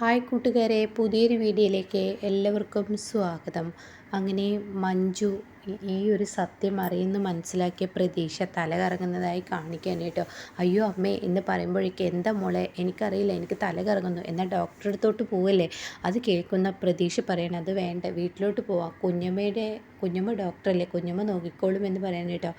Hi കൂട്ടുകാരെ, പുതിയൊരു വീഡിയോയിലേക്ക് എല്ലാവർക്കും സ്വാഗതം. അങ്ങനെ മഞ്ജു ഈ ഒരു സത്യം അറിയുന്നു മനസ്സിലാക്കിയ പ്രതീക്ഷ തല കറങ്ങുന്നതായി കാണിക്കാൻ കേട്ടോ. അയ്യോ അമ്മേ എന്ന് പറയുമ്പോഴേക്ക് എന്താ മോളെ, എനിക്കറിയില്ല, എനിക്ക് തല കറങ്ങുന്നു, എന്നാൽ ഡോക്ടറെ അടുത്തോട്ട് പോവല്ലേ. അത് കേൾക്കുന്ന പ്രതീക്ഷ പറയണം, അത് വേണ്ട, വീട്ടിലോട്ട് പോവാം, കുഞ്ഞമ്മ ഡോക്ടറല്ലേ, കുഞ്ഞമ്മ നോക്കിക്കോളും എന്ന് പറയാൻ കേട്ടോ.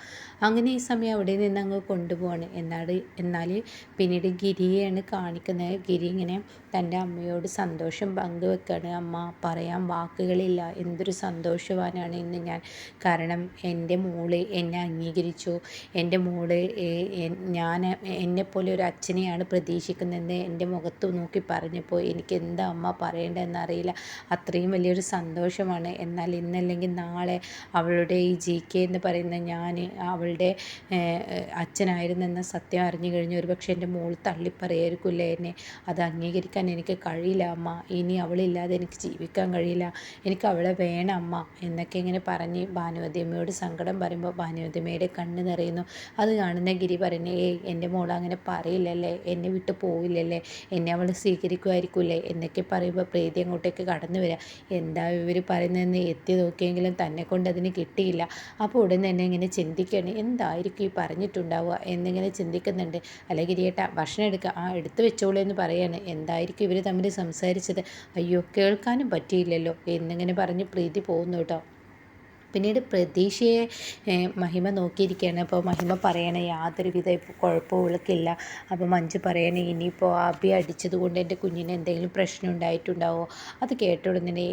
അങ്ങനെ ഈ സമയം അവിടെ നിന്ന് അങ്ങ് കൊണ്ടുപോവാണ്. എന്നാൽ പിന്നീട് ഗിരിയെയാണ് കാണിക്കുന്നത്. ഗിരി ഇങ്ങനെ തൻ്റെ അമ്മയോട് സന്തോഷം പങ്കുവെക്കാണ്. അമ്മ, പറയാൻ വാക്കുകളില്ല, എന്തൊരു സന്തോഷവാനാണ് ഇന്ന് ഞാൻ. കാരണം എൻ്റെ മോള് എന്നെ അംഗീകരിച്ചു. എൻ്റെ മോള് ഞാൻ എന്നെപ്പോലെ ഒരു അച്ഛനെയാണ് പ്രതീക്ഷിക്കുന്നതെന്ന് എൻ്റെ മുഖത്ത് നോക്കി പറഞ്ഞപ്പോൾ എനിക്ക് എന്താ അമ്മ പറയേണ്ടതെന്നറിയില്ല. അത്രയും വലിയൊരു സന്തോഷമാണ്. എന്നാൽ ഇന്നല്ലെങ്കിൽ നാളെ അവളുടെ ഈ GK എന്ന് പറയുന്ന ഞാൻ അവളുടെ അച്ഛനായിരുന്നെന്ന സത്യം അറിഞ്ഞു കഴിഞ്ഞു. ഒരുപക്ഷെ എൻ്റെ മോൾ തള്ളിപ്പറയായിരിക്കില്ലേ എന്നെ. അത് അംഗീകരിക്കാൻ എനിക്ക് കഴിയില്ല അമ്മ. ഇനി അവളില്ലാതെ എനിക്ക് ജീവിക്കാൻ കഴിയില്ല. എനിക്ക് അവളെ വേണം അമ്മ എന്നൊക്കെ ഇങ്ങനെ പറഞ്ഞ് ഭാനുവതിയമ്മയോട് സങ്കടം പറയുമ്പോൾ ഭാനുവതിയമ്മയുടെ കണ്ണ് നിറയുന്നു. അത് കാണുന്ന ഗിരി പറയുന്നത്, എൻ്റെ മോൾ അങ്ങനെ പറയില്ലല്ലേ, എന്നെ വിട്ട് പോവില്ലല്ലേ, എന്നെ അവൾ സ്വീകരിക്കുമായിരിക്കില്ലേ എന്നൊക്കെ പറയുമ്പോൾ പ്രീതി അങ്ങോട്ടേക്ക് കടന്നു വരിക. എന്താ ഇവർ പറയുന്നതെന്ന് എത്തി നോക്കിയെങ്കിലും തന്നെ കൊണ്ട് അതിന് കിട്ടിയില്ല. അപ്പോൾ ഉടൻ തന്നെ ഇങ്ങനെ ചിന്തിക്കുകയാണ്, എന്തായിരിക്കും ഈ പറഞ്ഞിട്ടുണ്ടാവുക എന്നിങ്ങനെ ചിന്തിക്കുന്നുണ്ട്. അല്ല ഗിരിയേട്ടാ, ഭക്ഷണം എടുക്കുക, എടുത്തു വെച്ചോളൂ എന്ന് പറയാണ്. എന്തായിരിക്കും ഇവർ തമ്മിൽ സംസാരിച്ചത്, അയ്യോ കേൾക്കാനും പറ്റിയില്ലല്ലോ എന്നിങ്ങനെ പറഞ്ഞ് പ്രീതി പോകുന്നു കേട്ടോ. പിന്നീട് പ്രതീക്ഷയെ മഹിമ നോക്കിയിരിക്കുകയാണ്. അപ്പോൾ മഹിമ പറയണേ യാതൊരുവിധ കുഴപ്പവും ഇവൾക്കില്ല. അപ്പോൾ മഞ്ജു പറയണേ ഇനിയിപ്പോൾ അബി അടിച്ചത് കൊണ്ട് എൻ്റെ കുഞ്ഞിന് എന്തെങ്കിലും പ്രശ്നം ഉണ്ടായിട്ടുണ്ടാവോ. അത് കേട്ട ഉടനെ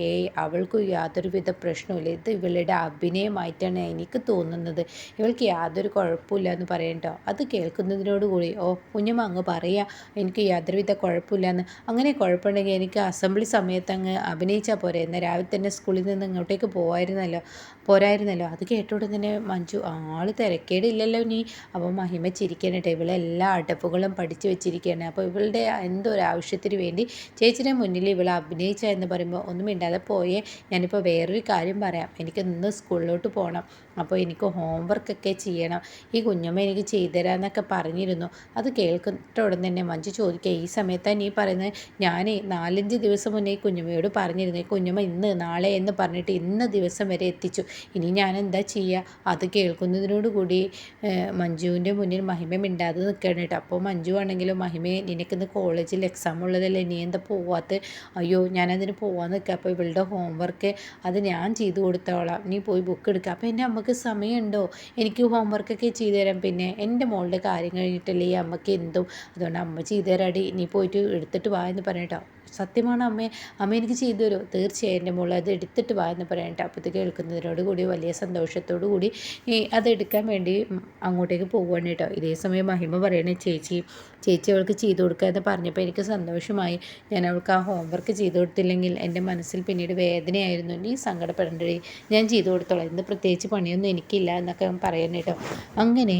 അവൾക്ക് യാതൊരുവിധ പ്രശ്നവുമില്ല, ഇത് ഇവളുടെ അഭിനയമായിട്ടാണ് എനിക്ക് തോന്നുന്നത്, ഇവൾക്ക് യാതൊരു കുഴപ്പമില്ല എന്ന് പറയട്ടോ. അത് കേൾക്കുന്നതിനോടുകൂടി കുഞ്ഞമ്മ അങ്ങ് പറയുക എനിക്ക് യാതൊരുവിധ കുഴപ്പമില്ലയെന്ന്. അങ്ങനെ കുഴപ്പമുണ്ടെങ്കിൽ എനിക്ക് അസംബ്ലി സമയത്ത് അങ്ങ് അഭിനയിച്ചാൽ പോരെ, എന്നാൽ രാവിലെ തന്നെ സ്കൂളിൽ നിന്ന് ഇങ്ങോട്ടേക്ക് പോരായിരുന്നല്ലോ. അത് കേട്ടോടെ തന്നെ മഞ്ജു ആൾ തിരക്കേടില്ലല്ലോ നീ. അപ്പോൾ മഹിമ ചിരിക്കാനായിട്ട് ഇവളെല്ലാ അടപ്പുകളും പഠിച്ചു വെച്ചിരിക്കുകയാണ്. അപ്പോൾ ഇവളുടെ എന്തോ ഒരു ആവശ്യത്തിന് വേണ്ടി ചേച്ചിയുടെ മുന്നിൽ ഇവൾ അഭിനയിച്ച എന്ന് പറയുമ്പോൾ ഒന്നും മിണ്ടാതെ പോയേ. ഞാനിപ്പോൾ വേറൊരു കാര്യം പറയാം, എനിക്ക് ഇന്ന് സ്കൂളിലോട്ട് പോകണം, അപ്പോൾ എനിക്ക് ഹോംവർക്കൊക്കെ ചെയ്യണം, ഈ കുഞ്ഞമ്മ എനിക്ക് ചെയ്തുതരാമെന്നൊക്കെ പറഞ്ഞിരുന്നു. അത് കേൾക്കുന്ന ഉടൻ തന്നെ മഞ്ജു ചോദിക്കുക, ഈ സമയത്താണ് നീ പറയുന്നത്, ഞാൻ 4-5 ദിവസം മുന്നേ ഈ കുഞ്ഞമ്മയോട് പറഞ്ഞിരുന്നു, ഈ കുഞ്ഞമ്മ ഇന്ന് നാളെ എന്ന് പറഞ്ഞിട്ട് ഇന്ന ദിവസം വരെ എത്തിച്ചു, ഇനി ഞാൻ എന്താ ചെയ്യുക. അത് കേൾക്കുന്നതിനോട് കൂടി മഞ്ജുവിൻ്റെ മുന്നിൽ മഹിമ മിണ്ടാതെ നിൽക്കുകയാണ് കേട്ടോ. അപ്പോൾ മഞ്ജു ആണെങ്കിലും, മഹിമയെ നിനക്കിന്ന് കോളേജിൽ എക്സാം ഉള്ളതല്ലേ, നീ എന്താ പോവാത്ത. അയ്യോ ഞാനതിന് പോകാൻ നിൽക്കുക, അപ്പോൾ ഇവളുടെ ഹോംവർക്ക് അത് ഞാൻ ചെയ്തു കൊടുത്തോളാം, നീ പോയി ബുക്ക് എടുക്കുക. അപ്പോൾ എൻ്റെ അമ്മക്ക് സമയമുണ്ടോ, എനിക്ക് ഹോംവർക്കൊക്കെ ചെയ്തു തരാം, പിന്നെ എൻ്റെ മോളുടെ കാര്യം കഴിഞ്ഞിട്ടല്ലേ ഈ അമ്മയ്ക്ക് എന്തും, അതുകൊണ്ട് അമ്മ ചെയ്തു തരാടി, നീ പോയിട്ട് എടുത്തിട്ട് വാ എന്ന് പറഞ്ഞിട്ടോ. സത്യമാണ് അമ്മ എനിക്ക് ചെയ്തു തരുമോ, തീർച്ചയായും എൻ്റെ മോൾ അത് എടുത്തിട്ട് വാ എന്ന് പറയാനായിട്ട്. അപ്പോൾ ഇത് കേൾക്കുന്നതിനോട് കൂടി വലിയ സന്തോഷത്തോടു കൂടി അതെടുക്കാൻ വേണ്ടി അങ്ങോട്ടേക്ക് പോകുവാണ് കേട്ടോ. ഇതേ സമയം മഹിമ പറയണേ, ചേച്ചി അവൾക്ക് ചെയ്തു കൊടുക്കുക എന്ന് പറഞ്ഞപ്പോൾ എനിക്ക് സന്തോഷമായി. ഞാൻ അവൾക്ക് ആ ഹോംവർക്ക് ചെയ്തു കൊടുത്തില്ലെങ്കിൽ എൻ്റെ മനസ്സിൽ പിന്നീട് വേദനയായിരുന്നു. നീ സങ്കടപ്പെടേണ്ടേ, ഞാൻ ചെയ്തു കൊടുത്തോളാം, ഇന്ന് പ്രത്യേകിച്ച് പണിയൊന്നും എനിക്കില്ല എന്നൊക്കെ പറയാൻ കേട്ടോ. അങ്ങനെ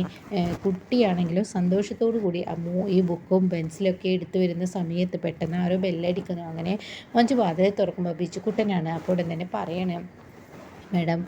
കുട്ടിയാണെങ്കിലും സന്തോഷത്തോടു കൂടി അമ്മു ഈ ബുക്കും പെൻസിലൊക്കെ എടുത്തു വരുന്ന സമയത്ത് പെട്ടെന്ന് ആരോ ബെല്ലടിക്കുന്നു. അങ്ങനെ മഞ്ജു വാതിൽ തുറക്കുമ്പോൾ ബിജുക്കുട്ടനാണ്. അപ്പോൾ ഉടൻ തന്നെ പറയണേ, മാഡം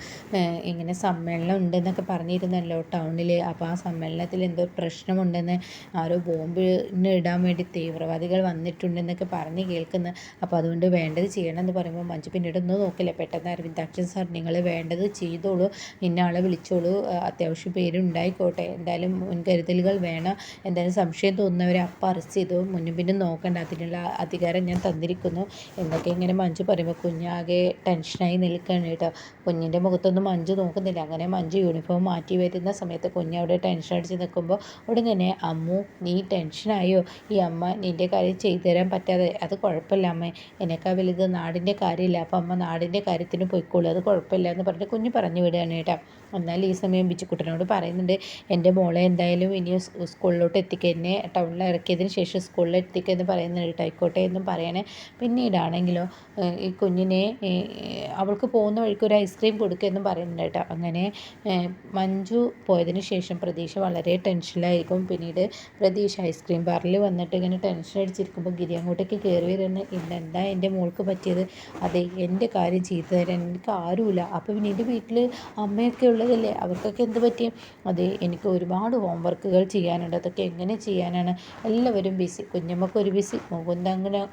ഇങ്ങനെ സമ്മേളനം ഉണ്ടെന്നൊക്കെ പറഞ്ഞിരുന്നല്ലോ ടൗണിൽ, അപ്പോൾ ആ സമ്മേളനത്തിൽ എന്തോ പ്രശ്നമുണ്ടെന്ന്, ആരോ ബോംബിന് ഇടാൻ വേണ്ടി തീവ്രവാദികൾ വന്നിട്ടുണ്ടെന്നൊക്കെ പറഞ്ഞ് കേൾക്കുന്നു. അപ്പോൾ അതുകൊണ്ട് വേണ്ടത് ചെയ്യണമെന്ന് പറയുമ്പോൾ മഞ്ജു പിന്നീട് ഒന്നും നോക്കില്ല, പെട്ടെന്ന് അരവിന്ദാക്ഷൻ സാർ നിങ്ങൾ വേണ്ടത് ചെയ്തോളൂ, ഇന്ന ആളെ വിളിച്ചോളൂ, അത്യാവശ്യം പേരുണ്ടായിക്കോട്ടെ, എന്തായാലും മുൻകരുതലുകൾ വേണം, എന്തായാലും സംശയം തോന്നുന്നവരെ അപ്പം അറസ്റ്റ് ചെയ്തു, മുന്നും പിന്നും നോക്കണ്ട, അതിനുള്ള അധികാരം ഞാൻ തന്നിരിക്കുന്നു എന്നൊക്കെ ഇങ്ങനെ മഞ്ജു പറയുമ്പോൾ കുഞ്ഞാകെ ടെൻഷനായി നിൽക്കുകയാണ് കേട്ടോ. കുഞ്ഞിൻ്റെ മുഖത്തൊന്നും മഞ്ജു നോക്കുന്നില്ല. അങ്ങനെ മഞ്ജു യൂണിഫോം മാറ്റി വരുന്ന സമയത്ത് കുഞ്ഞവിടെ ടെൻഷൻ അടിച്ച് നിൽക്കുമ്പോൾ ഉടൻ തന്നെ, അമ്മു നീ ടെൻഷനായോ, ഈ അമ്മ നിൻ്റെ കാര്യം ചെയ്തു തരാൻ പറ്റാതെ, അത് കുഴപ്പമില്ല അമ്മ, എന്നെക്കാൾ വലുത് നാടിൻ്റെ കാര്യമില്ല, അപ്പോൾ അമ്മ നാടിൻ്റെ കാര്യത്തിന് പോയിക്കോളൂ, അത് കുഴപ്പമില്ല എന്ന് പറഞ്ഞിട്ട് കുഞ്ഞ് പറഞ്ഞു വിടുകയാണ് കേട്ടോ. എന്നാൽ ഈ സമയം ബിജുക്കുട്ടനോട് പറയുന്നുണ്ട്, എൻ്റെ മോളെ എന്തായാലും ഇനി സ്കൂളിലോട്ട് എത്തിക്കുക, എന്നെ ടൗണിൽ ഇറക്കിയതിന് ശേഷം സ്കൂളിൽ എത്തിക്കുക എന്ന് പറയുന്നുണ്ട് കേട്ടോ. ആയിക്കോട്ടെ എന്നും പറയണേ. പിന്നീടാണെങ്കിലോ ഈ കുഞ്ഞിനെ അവൾക്ക് പോകുന്ന വഴിക്ക് ഒരു ഐസ്ക്രീം കൊടുക്കുക എന്നും പറയുന്നുണ്ട് കേട്ടോ. അങ്ങനെ മഞ്ജു പോയതിന് ശേഷം പ്രതീക്ഷ വളരെ ടെൻഷനിലായിരിക്കും. പിന്നീട് പ്രതീക്ഷ ഐസ്ക്രീം ബാറിൽ വന്നിട്ട് ഇങ്ങനെ ടെൻഷൻ അടിച്ചിരിക്കുമ്പോൾ ഗിരി അങ്ങോട്ടേക്ക് കയറി വരുന്നത്, ഇന്നെന്താ എൻ്റെ മോൾക്ക് പറ്റിയത്, അതെ എൻ്റെ കാര്യം ചെയ്തു തരാൻ എനിക്ക് ആരുമില്ല, അപ്പോൾ പിന്നെ എൻ്റെ വീട്ടിൽ അമ്മയൊക്കെ ഉള്ളതല്ലേ, അവർക്കൊക്കെ എന്ത് പറ്റി? അതെ, എനിക്ക് ഒരുപാട് ഹോംവർക്കുകൾ ചെയ്യാനുണ്ട്, അതൊക്കെ എങ്ങനെ ചെയ്യാനാണ്? എല്ലാവരും ബിസി. കുഞ്ഞമ്മക്കൊരു ബിസി,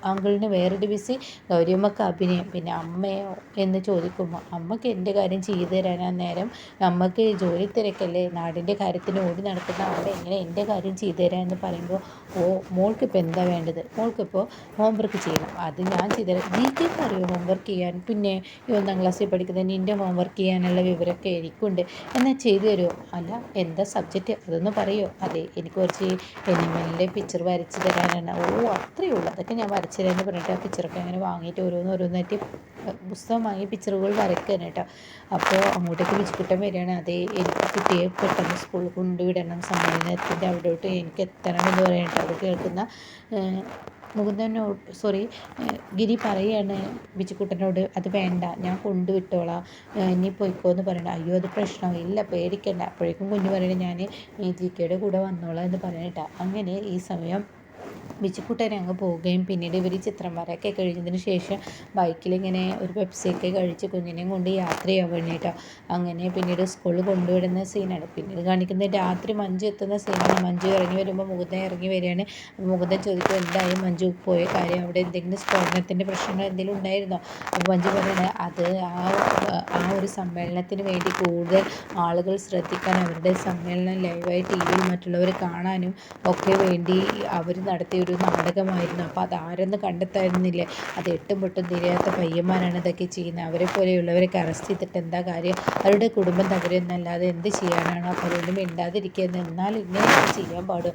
അങ്കിളിന് വേറൊരു ബിസി, ഗൗരിയമ്മക്ക് അഭിനയം, പിന്നെ അമ്മയോ എന്ന് ചോദിക്കുമ്പോൾ അമ്മക്ക് എൻ്റെ കാര്യം ചെയ്തു തരാനാ നേരം, അമ്മക്ക് ജോലി തിരക്കല്ലേ, നാടിൻ്റെ കാര്യത്തിന് ഓടി നടക്കുന്ന അമ്മ എങ്ങനെ എൻ്റെ കാര്യം ചെയ്തു തരാം എന്ന് പറയുമ്പോൾ, ഓ മോൾക്കിപ്പോൾ എന്താ വേണ്ടത്? മോൾക്കിപ്പോൾ ഹോംവർക്ക് ചെയ്യണം, അത് ഞാൻ ചെയ്തു തരാം. ജിക്ക് അറിയോ ഹോംവർക്ക് ചെയ്യാൻ? പിന്നെ ഈ 1ാം ക്ലാസ്സിൽ പഠിക്കുന്ന നിൻ്റെ ഹോംവർക്ക് ചെയ്യാനുള്ള വിവരമൊക്കെ എനിക്കുണ്ട്, എന്നാൽ ചെയ്തു തരുമോ? അല്ല, എന്താ സബ്ജക്റ്റ് അതൊന്ന് പറയുമോ? അതെ, എനിക്ക് കുറച്ച് എനിമലിൻ്റെ പിക്ചർ വരച്ച് തരാനാണ്. ഓ അത്രയേ ഉള്ളൂ, അതൊക്കെ ഞാൻ വരച്ചു തരാമെന്ന് പറഞ്ഞിട്ട് ആ പിക്ചറൊക്കെ അങ്ങനെ വാങ്ങിയിട്ട് ഓരോന്നോരോന്നായിട്ട് പുസ്തകം വാങ്ങി പിക്ചറുകൾ വരയ്ക്കാൻ കേട്ടോ. അപ്പോൾ അങ്ങോട്ടേക്ക് ബിജുക്കുട്ടൻ വരികയാണ്. അതേ, എനിക്ക് കുട്ടിയെ പെട്ടെന്ന് സ്കൂളിൽ കൊണ്ടുവിടണം, സമ്മേളനത്തിൻ്റെ അവിടോട്ട് എനിക്ക് എത്തണം എന്ന് പറയട്ടെ. അത് കേൾക്കുന്ന മുകുന്ദനോട് ഗിരി പറയാണ് ബിജുക്കുട്ടനോട്, അത് വേണ്ട, ഞാൻ കൊണ്ടുവിട്ടോളാം, ഇനി പോയിക്കോ എന്ന് പറയണം. അയ്യോ അത് പ്രശ്നം ഇല്ല, പേടിക്കണ്ട. അപ്പോഴേക്കും കുഞ്ഞ് പറയണേ, ഞാൻ ജിക്കയുടെ കൂടെ വന്നോളാം എന്ന് പറയണേട്ടാ. അങ്ങനെ ഈ സമയം ബിജുക്കുട്ടൻ അങ്ങ് പോവുകയും പിന്നീട് ഇവർ ചിത്രം വരയൊക്കെ കഴിഞ്ഞതിന് ശേഷം ബൈക്കിലിങ്ങനെ ഒരു പെപ്സിയൊക്കെ കഴിച്ച് കുഞ്ഞിനെയും കൊണ്ട് യാത്രയാവുകയാണ് കേട്ടോ. അങ്ങനെ പിന്നീട് സ്കൂളിൽ കൊണ്ടുവിടുന്ന സീനാണ് പിന്നീട് കാണിക്കുന്നത്. രാത്രി മഞ്ജു എത്തുന്ന സീനാണ്. മഞ്ജു ഇറങ്ങി വരുമ്പോൾ മുകുന്ദൻ ഇറങ്ങി വരികയാണ്. മുകുന്ദൻ ചോദിക്കും, എന്തായി മഞ്ജു പോയ കാര്യം, അവിടെ എന്തെങ്കിലും സ്ഫോടനത്തിൻ്റെ പ്രശ്നങ്ങൾ എന്തെങ്കിലും ഉണ്ടായിരുന്നോ? അപ്പോൾ മഞ്ജു പറയുന്നത്, അത് ആ ഒരു സമ്മേളനത്തിന് വേണ്ടി കൂടുതൽ ആളുകൾ ശ്രദ്ധിക്കാൻ, അവരുടെ സമ്മേളനം ലൈവായി ടി വിയിൽ മറ്റുള്ളവർ കാണാനും ഒക്കെ വേണ്ടി അവർ നടത്തിയ ഒരു നാടകമായിരുന്നു. അപ്പോൾ അതാരെന്ന് കണ്ടെത്തായിരുന്നില്ലേ? അത് എട്ടും പൊട്ടും തിരിയാത്ത പയ്യന്മാരാണ് ഇതൊക്കെ ചെയ്യുന്നത്. അവരെ പോലെയുള്ളവരൊക്കെ അറസ്റ്റ് ചെയ്തിട്ട് എന്താ കാര്യം? അവരുടെ കുടുംബം തകരുന്നല്ലാതെ എന്ത് ചെയ്യാനാണ്? അപ്പോൾ അതുകൊണ്ട് മിണ്ടാതിരിക്കുന്നത്. എന്നാലും ഇങ്ങനെയൊക്കെ ചെയ്യാൻ പാടും.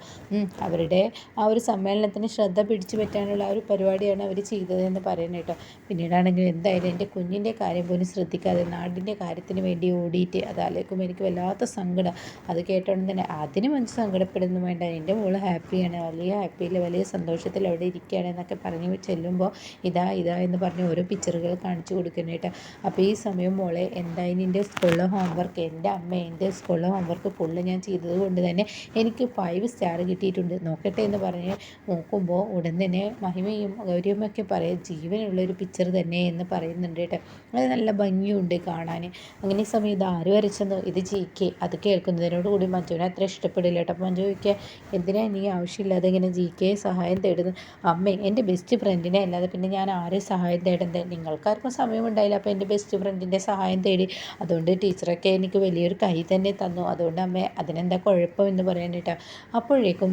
അവരുടെ ആ ഒരു സമ്മേളനത്തിന് ശ്രദ്ധ പിടിച്ചു പറ്റാനുള്ള ആ ഒരു പരിപാടിയാണ് അവർ ചെയ്തതെന്ന് പറയുന്നത് കേട്ടോ. പിന്നീടാണെങ്കിൽ എന്തായാലും എൻ്റെ കുഞ്ഞിൻ്റെ കാര്യം പോലും ശ്രദ്ധിക്കാതെ നാടിൻ്റെ കാര്യത്തിന് വേണ്ടി ഓടിയിട്ട്, അതാലേക്കും എനിക്ക് വല്ലാത്ത സങ്കടം. അത് കേട്ടോണ്ട് തന്നെ അതിന് മനസ്സ് സങ്കടപ്പെടുന്നു വേണ്ട, എൻ്റെ മോള് ഹാപ്പിയാണ്, വലിയ ഹാപ്പിയിൽ വലിയ സന്തോഷത്തിൽ അവിടെ ഇരിക്കുകയാണ് എന്നൊക്കെ പറഞ്ഞ് ചെല്ലുമ്പോൾ ഇതാ എന്ന് പറഞ്ഞ് ഓരോ പിക്ചറുകൾ കാണിച്ചു കൊടുക്കുന്നുണ്ട്. അപ്പോൾ ഈ സമയം മോളെ, എന്തായി നിൻ്റെ സ്കൂളിലെ ഹോംവർക്ക്? എൻ്റെ അമ്മ, എൻ്റെ സ്കൂളിലെ ഹോംവർക്ക് ഫുള്ള് ഞാൻ ചെയ്തത് കൊണ്ട് തന്നെ എനിക്ക് 5 സ്റ്റാർ കിട്ടിയിട്ടുണ്ട്, നോക്കട്ടെ എന്ന് പറഞ്ഞ് നോക്കുമ്പോൾ ഉടൻ തന്നെ മഹിമയും ഗൗരിയമ്മയൊക്കെ പറയാം, ജീവനുള്ളൊരു പിക്ചർ തന്നെ എന്ന് പറയുന്നുണ്ട് കേട്ടോ. അത് നല്ല ഭംഗിയുണ്ട് കാണാൻ. അങ്ങനെ ഈ സമയം ഇത് ആര് വരച്ചെന്നോ, ഇത് GK. അത് കേൾക്കുന്നതിനോടുകൂടി മഞ്ജുവിനെ അത്ര ഇഷ്ടപ്പെടില്ല കേട്ടോ. അപ്പോൾ മഞ്ജു ചോദിക്കുക, എന്തിനാ നീ ആവശ്യമില്ലാതെ ഇങ്ങനെ GK സഹായം തേടുന്നത്? അമ്മേ, എൻ്റെ ബെസ്റ്റ് ഫ്രണ്ടിനെ അല്ലാതെ പിന്നെ ഞാൻ ആരെ സഹായം തേടുന്നത്? നിങ്ങൾക്കാർക്കും സമയമുണ്ടായില്ല, അപ്പോൾ എൻ്റെ ബെസ്റ്റ് ഫ്രണ്ടിൻ്റെ സഹായം തേടി, അതുകൊണ്ട് ടീച്ചറൊക്കെ എനിക്ക് വലിയൊരു കൈ തന്നെ തന്നു, അതുകൊണ്ട് അമ്മേ അതിനെന്താ കുഴപ്പം എന്ന് പറയാൻ കേട്ടോ. അപ്പോഴേക്കും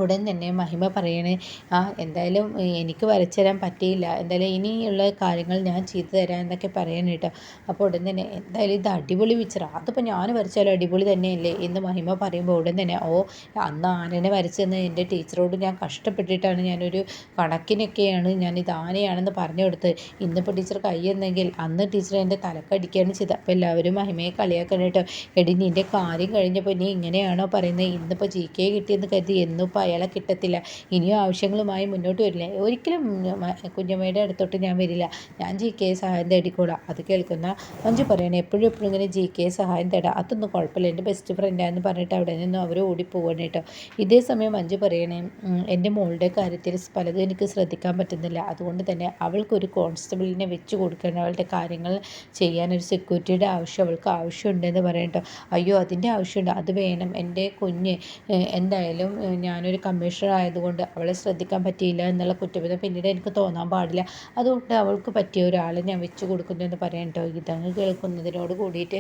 ഉടൻ തന്നെ മഹിമ പറയണേ, എന്തായാലും എനിക്ക് വരച്ചു തരാൻ പറ്റിയില്ല, എന്തായാലും ഇനിയുള്ള കാര്യങ്ങൾ ഞാൻ ചെയ്തു തരാം എന്നൊക്കെ പറയണം കേട്ടോ. അപ്പോൾ ഉടൻ തന്നെ, എന്തായാലും ഇത് അടിപൊളി പിക്ചറാണ്, അതിപ്പോൾ ഞാൻ വരച്ചാലും അടിപൊളി തന്നെയല്ലേ എന്ന് മഹിമ പറയുമ്പോൾ ഉടൻ തന്നെ, അന്ന് ആനനെ വരച്ചെന്ന് എൻ്റെ ടീച്ചറോട് ഞാൻ കഷ്ടപ്പെട്ടിട്ടാണ്, ഞാനൊരു കണക്കിനൊക്കെയാണ് ഞാനിത് ആനയാണെന്ന് പറഞ്ഞു കൊടുത്ത്, ഇന്നിപ്പോൾ ടീച്ചർ കൈയെന്നെങ്കിൽ അന്ന് ടീച്ചർ എൻ്റെ തലക്കടിക്കുകയാണ് ചെയ്തത്. അപ്പോൾ എല്ലാവരും മഹിമയെ കളിയാക്കണം കേട്ടോ. എടി, നിൻ്റെ കാര്യം കഴിഞ്ഞപ്പോൾ നീ ഇങ്ങനെയാണോ പറയുന്നത്? ഇന്നിപ്പോൾ GK കിട്ടിയെന്ന് കരുതി എന്നിപ്പോൾ അയാളെ കിട്ടത്തില്ല, ഇനിയും ആവശ്യങ്ങളുമായി മുന്നോട്ട് വരില്ല, ഒരിക്കലും കുഞ്ഞമ്മയുടെ അടുത്തോട്ട് ഞാൻ വരില്ല, ഞാൻ GK സഹായം തേടിക്കോളാം. അത് കേൾക്കുന്ന മഞ്ജു പറയണേ, എപ്പോഴും ഇങ്ങനെ GK സഹായം തേടാം, അതൊന്നും കുഴപ്പമില്ല, എൻ്റെ ബെസ്റ്റ് ഫ്രണ്ടാന്ന് പറഞ്ഞിട്ട് അവിടെ നിന്നും അവർ ഓടിപ്പോവാണ് കേട്ടോ. ഇതേ സമയം മഞ്ജു പറയണേ, എൻ്റെ മോളുടെ കാര്യത്തിൽ പലതും എനിക്ക് ശ്രദ്ധിക്കാൻ പറ്റുന്നില്ല, അതുകൊണ്ട് തന്നെ അവൾക്കൊരു കോൺസ്റ്റബിളിനെ വെച്ച് കൊടുക്കണം, അവളുടെ കാര്യങ്ങൾ ചെയ്യാൻ ഒരു സെക്യൂരിറ്റിയുടെ ആവശ്യം അവൾക്ക് ആവശ്യമുണ്ടെന്ന് പറയട്ടോ. അയ്യോ അതിൻ്റെ ആവശ്യമുണ്ട്, അത് വേണം, എൻ്റെ കുഞ്ഞ് എന്തായാലും ഞാനൊരു കമ്മീഷണർ ആയതുകൊണ്ട് അവളെ ശ്രദ്ധിക്കാൻ പറ്റിയില്ല എന്നുള്ള കുറ്റബോധം പിന്നീട് എനിക്ക് തോന്നാൻ പാടില്ല, അതുകൊണ്ട് അവൾക്ക് പറ്റിയ ഒരാളെ ഞാൻ വെച്ച് കൊടുക്കുന്നു എന്ന് പറയാം കേട്ടോ. ഇതങ്ങ് കേൾക്കുന്നതിനോട് കൂടിയിട്ട്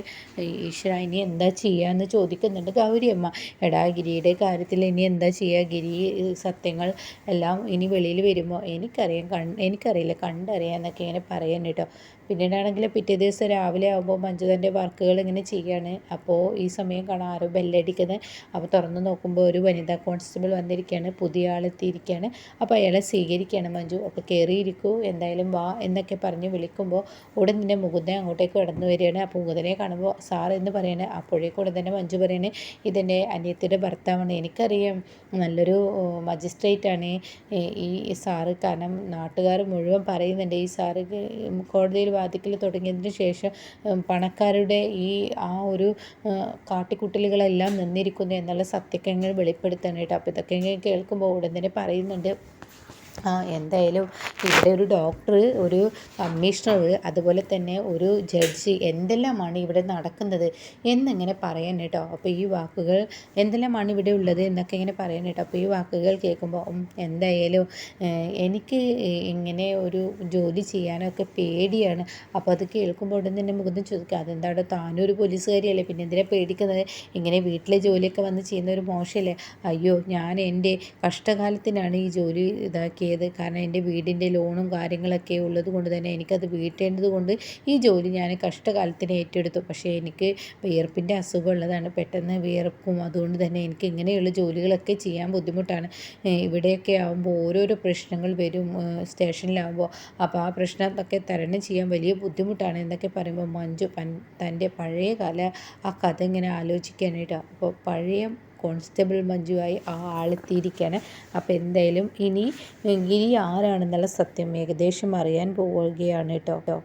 ഈശ്വര, ഇനി എന്താ ചെയ്യുക എന്ന് ചോദിക്കുന്നുണ്ട് ഗൗരിയമ്മ. എടാ, ഗിരിയുടെ കാര്യത്തിൽ ഇനി എന്താ ചെയ്യുക? ഗിരി സത്യങ്ങൾ എല്ലാം ഇനി വെളിയിൽ വരുമോ? എനിക്കറിയില്ല, കണ്ടറിയാം എന്നൊക്കെ ഇങ്ങനെ പറയാൻ കേട്ടോ. പിന്നീടാണെങ്കിൽ പിറ്റേ ദിവസം രാവിലെ ആകുമ്പോൾ മഞ്ജു തൻ്റെ വർക്കുകൾ ഇങ്ങനെ ചെയ്യുകയാണ്. അപ്പോൾ ഈ സമയം കാണാൻ ആരോ ബെല്ലടിക്കുന്നത്. അപ്പോൾ തുറന്ന് നോക്കുമ്പോൾ ഒരു വനിതാ കോൺസ്റ്റബിൾ വന്നിരിക്കുകയാണ്, പുതിയ ആളെത്തിയിരിക്കുകയാണ്. അപ്പോൾ അയാളെ സ്വീകരിക്കുകയാണ് മഞ്ജു. അപ്പോൾ കയറിയിരിക്കൂ, എന്തായാലും വാ എന്നൊക്കെ പറഞ്ഞ് വിളിക്കുമ്പോൾ ഉടൻ തന്നെ മുകുന്ദൻ അങ്ങോട്ടേക്ക് കടന്നു വരികയാണ്. അപ്പോൾ മുകുന്ദനെ കാണുമ്പോൾ സാർ എന്ന് പറയുന്നത്, അപ്പോഴേക്കും ഉടൻ തന്നെ മഞ്ജു പറയുന്നത്, ഇതെൻ്റെ അനിയത്തിയുടെ ഭർത്താവാണ്, എനിക്കറിയാം, നല്ലൊരു മജിസ്ട്രേറ്റാണ് ഈ സാറ്, കാരണം നാട്ടുകാർ മുഴുവൻ പറയുന്നുണ്ട് ഈ സാറ് കോടതിയിൽ വാദിക്കൽ തുടങ്ങിയതിന് ശേഷം പണക്കാരുടെ ആ ഒരു കാട്ടിക്കുട്ടലുകളെല്ലാം നിന്നിരിക്കുന്നു എന്നുള്ള സത്യങ്ങൾ വെളിപ്പെടുത്താനായിട്ട്. അപ്പോൾ ഇതൊക്കെ കേൾക്കുമ്പോൾ ഉടൻ തന്നെ പറയുന്നുണ്ട്, എന്തായാലും ഇവിടെ ഒരു ഡോക്ടർ, ഒരു കമ്മീഷണർ, അതുപോലെ തന്നെ ഒരു ജഡ്ജി, എന്തെല്ലാമാണ് ഇവിടെ നടക്കുന്നത് എന്നിങ്ങനെ പറയാൻ കേട്ടോ. അപ്പോൾ ഈ വാക്കുകൾ എന്തെല്ലാമാണ് ഇവിടെ ഉള്ളത് എന്നൊക്കെ ഇങ്ങനെ പറയാൻ കേട്ടോ. അപ്പോൾ ഈ വാക്കുകൾ കേൾക്കുമ്പോൾ എന്തായാലും എനിക്ക് ഇങ്ങനെ ഒരു ജോലി ചെയ്യാനൊക്കെ പേടിയാണ്. അപ്പോൾ അത് കേൾക്കുമ്പോൾ ഉടൻ തന്നെ മുഖത്ത് ചോദിക്കുക, അതെന്താടെ താനും ഒരു പോലീസുകാരിയല്ലേ, പിന്നെ എന്തിനാ പേടിക്കുന്നത്? ഇങ്ങനെ വീട്ടിലെ ജോലിയൊക്കെ വന്ന് ചെയ്യുന്ന ഒരു മോശമല്ലേ? അയ്യോ, ഞാൻ എൻ്റെ കഷ്ടകാലത്തിനാണ് ഈ ജോലി ഇതാക്കിയത്. കാരണം എൻ്റെ വീടിൻ്റെ ലോണും കാര്യങ്ങളൊക്കെ ഉള്ളത് കൊണ്ട് തന്നെ എനിക്കത് വീട്ടേണ്ടത് കൊണ്ട് ഈ ജോലി ഞാൻ കഷ്ടകാലത്തിന് ഏറ്റെടുത്തു. പക്ഷേ എനിക്ക് വിയർപ്പിൻ്റെ അസുഖം ഉള്ളതാണ്, പെട്ടെന്ന് വിയർക്കും. അതുകൊണ്ട് തന്നെ എനിക്ക് ഇങ്ങനെയുള്ള ജോലികളൊക്കെ ചെയ്യാൻ ബുദ്ധിമുട്ടാണ്. ഇവിടെയൊക്കെ ആകുമ്പോൾ ഓരോരോ പ്രശ്നങ്ങൾ വരും സ്റ്റേഷനിലാകുമ്പോൾ. അപ്പോൾ ആ പ്രശ്നമൊക്കെ തരണം ചെയ്യാൻ വലിയ ബുദ്ധിമുട്ടാണ് എന്നൊക്കെ പറയുമ്പോൾ മഞ്ജു തൻ്റെ പഴയ കാല ആ കഥ ഇങ്ങനെ ആലോചിക്കാനായിട്ട്. അപ്പോൾ പഴയ കോൺസ്റ്റബിൾ മഞ്ജുവായി ആ ആളെത്തിയിരിക്കുകയാണ്. അപ്പോൾ എന്തായാലും ഇനി ആരാണെന്നുള്ള സത്യം ഏകദേശം അറിയാൻ പോവുകയാണ് കേട്ടോ.